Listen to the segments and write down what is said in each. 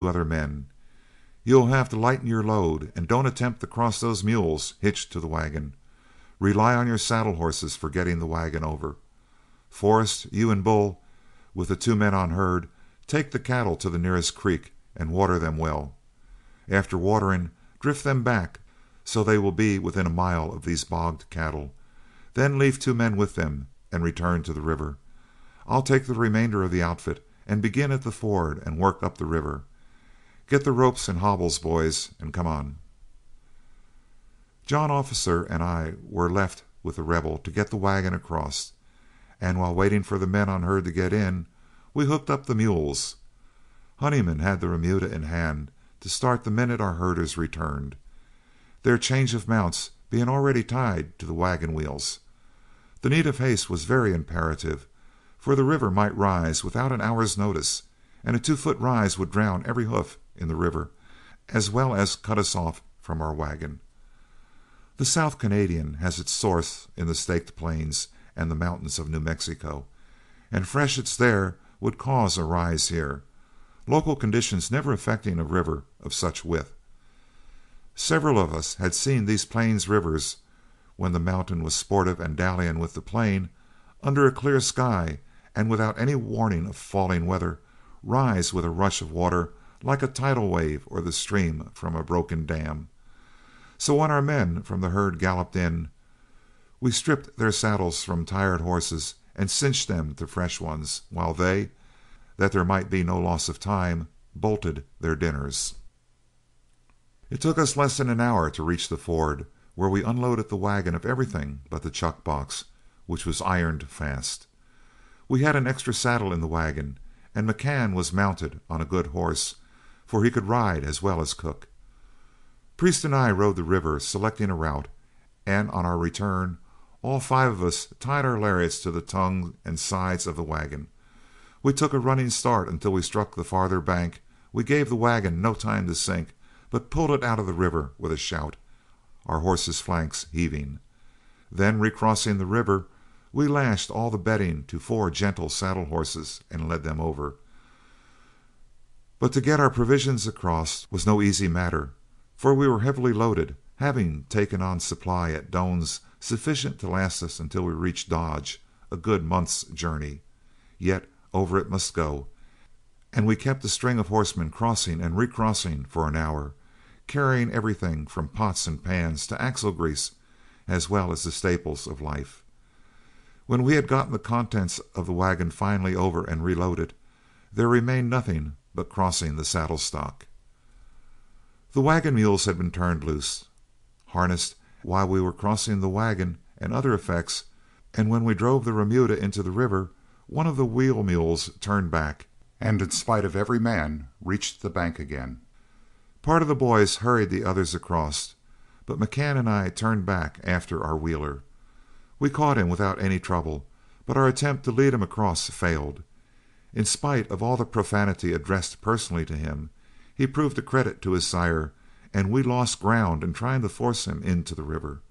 other men. "You'll have to lighten your load, and don't attempt to cross those mules hitched to the wagon. Rely on your saddle horses for getting the wagon over. Forrest, you and Bull, with the 2 men on herd, take the cattle to the nearest creek and water them well. After watering, drift them back so they will be within a mile of these bogged cattle. Then leave 2 men with them and return to the river. I'll take the remainder of the outfit and begin at the ford and work up the river. Get the ropes and hobbles, boys, and come on." John Officer and I were left with the Rebel to get the wagon across, and while waiting for the men on herd to get in, we hooked up the mules. Honeyman had the remuda in hand to start the minute our herders returned, their change of mounts being already tied to the wagon wheels. The need of haste was very imperative, for the river might rise without an hour's notice, and a 2-foot rise would drown every hoof in the river, as well as cut us off from our wagon. The South Canadian has its source in the Staked Plains and the mountains of New Mexico, and freshets there would cause a rise here, local conditions never affecting a river of such width. Several of us had seen these plains rivers, when the mountain was sportive and dallying with the plain, under a clear sky and without any warning of falling weather, rise with a rush of water like a tidal wave or the stream from a broken dam. So when our men from the herd galloped in, we stripped their saddles from tired horses and cinched them to fresh ones, while they, that there might be no loss of time, bolted their dinners. It took us less than an hour to reach the ford, where we unloaded the wagon of everything but the chuck box, which was ironed fast. We had an extra saddle in the wagon, and McCann was mounted on a good horse, for he could ride as well as cook. Priest and I rode the river, selecting a route, and on our return, all 5 of us tied our lariats to the tongue and sides of the wagon. We took a running start until we struck the farther bank. We gave the wagon no time to sink, but pulled it out of the river with a shout, our horses' flanks heaving. Then, recrossing the river, we lashed all the bedding to 4 gentle saddle horses and led them over. But to get our provisions across was no easy matter, for we were heavily loaded, having taken on supply at Doan's sufficient to last us until we reached Dodge, a good month's journey. Yet over it must go, and we kept a string of horsemen crossing and recrossing for an hour, carrying everything from pots and pans to axle grease, as well as the staples of life. When we had gotten the contents of the wagon finally over and reloaded, there remained nothing but crossing the saddle stock. The wagon mules had been turned loose, harnessed while we were crossing the wagon and other effects, and when we drove the remuda into the river, one of the wheel mules turned back, and in spite of every man, reached the bank again. Part of the boys hurried the others across, but McCann and I turned back after our wheeler. We caught him without any trouble, but our attempt to lead him across failed. In spite of all the profanity addressed personally to him, he proved a credit to his sire, and we lost ground in trying to force him into the river.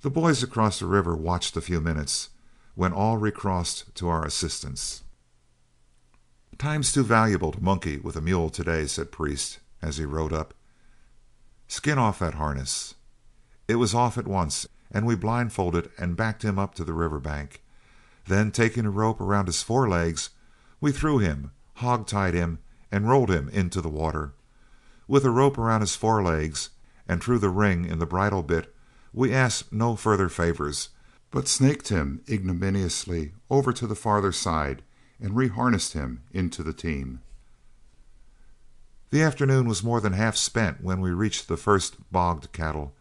The boys across the river watched a few minutes, when all recrossed to our assistance. "Time's too valuable to monkey with a mule today," said Priest, as he rode up. "Skin off that harness." It was off at once, and we blindfolded and backed him up to the river bank. Then, taking a rope around his forelegs, we threw him, hog-tied him, and rolled him into the water. With a rope around his forelegs and through the ring in the bridle bit, we asked no further favors, but snaked him ignominiously over to the farther side and reharnessed him into the team. The afternoon was more than half spent when we reached the first bogged cattle,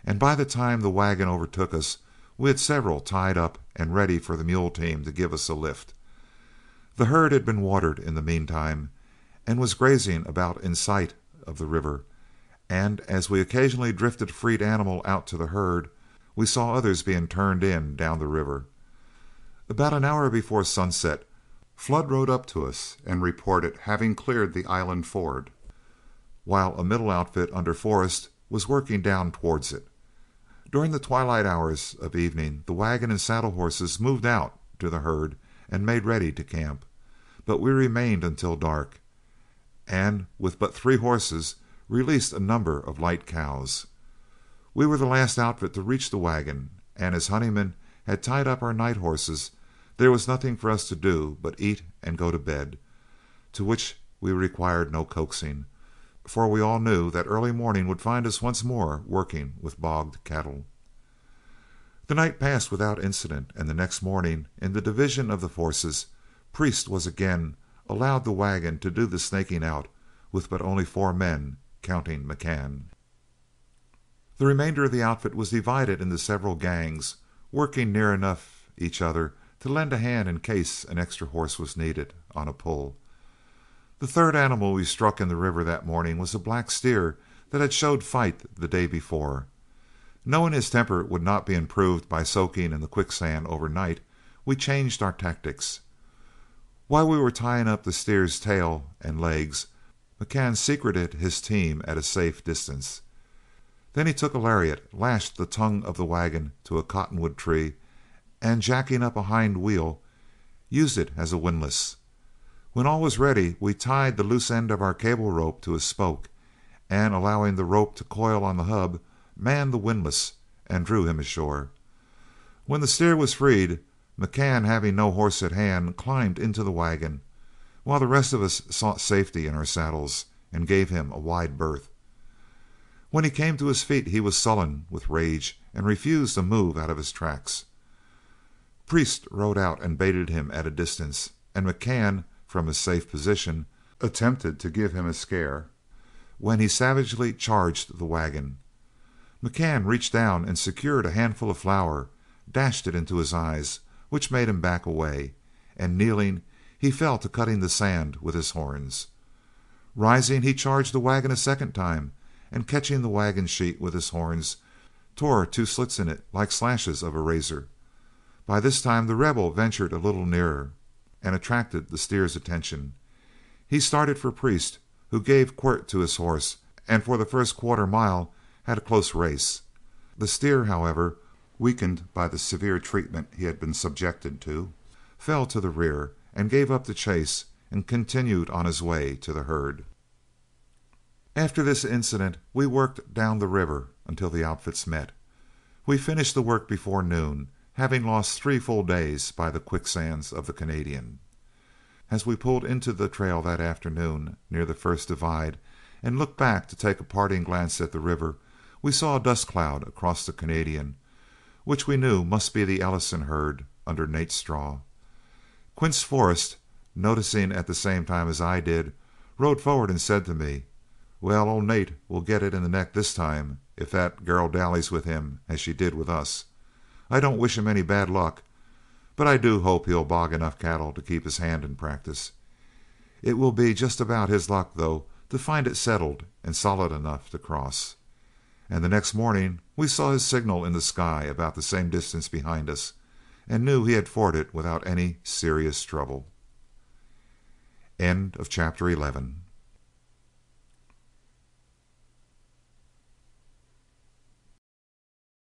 and by the time the wagon overtook us, we had several tied up and ready for the mule team to give us a lift. The herd had been watered in the meantime, and was grazing about in sight of the river, and as we occasionally drifted a freed animal out to the herd, we saw others being turned in down the river. About an hour before sunset, Flood rode up to us and reported having cleared the island ford, while a middle outfit under Forrest was working down towards it. During the twilight hours of evening, the wagon and saddle horses moved out to the herd and made ready to camp, but we remained until dark, and with but 3 horses released a number of light cows. We were the last outfit to reach the wagon, and as Honeyman had tied up our night horses, there was nothing for us to do but eat and go to bed, to which we required no coaxing, for we all knew that early morning would find us once more working with bogged cattle. The night passed without incident, and the next morning, in the division of the forces, Priest was again allowed the wagon to do the snaking out with but only 4 men, counting McCann. The remainder of the outfit was divided into several gangs, working near enough each other to lend a hand in case an extra horse was needed on a pull. The third animal we struck in the river that morning was a black steer that had showed fight the day before. Knowing his temper would not be improved by soaking in the quicksand overnight, we changed our tactics. While we were tying up the steer's tail and legs, McCann secreted his team at a safe distance. Then he took a lariat, lashed the tongue of the wagon to a cottonwood tree, and jacking up a hind wheel, used it as a windlass. When all was ready, we tied the loose end of our cable rope to a spoke, and allowing the rope to coil on the hub, manned the windlass and drew him ashore. When the steer was freed, McCann, having no horse at hand, climbed into the wagon, while the rest of us sought safety in our saddles and gave him a wide berth. When he came to his feet he was sullen with rage and refused to move out of his tracks. Priest rode out and baited him at a distance, and McCann, from his safe position, attempted to give him a scare, when he savagely charged the wagon. McCann reached down and secured a handful of flour, dashed it into his eyes, which made him back away, and kneeling, he fell to cutting the sand with his horns. Rising, he charged the wagon a second time, and catching the wagon sheet with his horns, tore 2 slits in it like slashes of a razor. By this time The Rebel ventured a little nearer, and attracted the steer's attention. He started for Priest, who gave quirt to his horse, and for the first quarter mile had a close race. The steer, however, weakened by the severe treatment he had been subjected to, fell to the rear and gave up the chase and continued on his way to the herd. After this incident, we worked down the river until the outfits met. We finished the work before noon, having lost 3 full days by the quicksands of the Canadian. As we pulled into the trail that afternoon, near the first divide, and looked back to take a parting glance at the river, we saw a dust cloud across the Canadian, which we knew must be the Ellison herd under Nate's straw. Quince Forrest, noticing at the same time as I did, rode forward and said to me, "Well, old Nate will get it in the neck this time, if that girl dallies with him as she did with us. I don't wish him any bad luck, but I do hope he'll bog enough cattle to keep his hand in practice. It will be just about his luck, though, to find it settled and solid enough to cross." And the next morning we saw his signal in the sky about the same distance behind us, and knew he had forded without any serious trouble. End of chapter 11.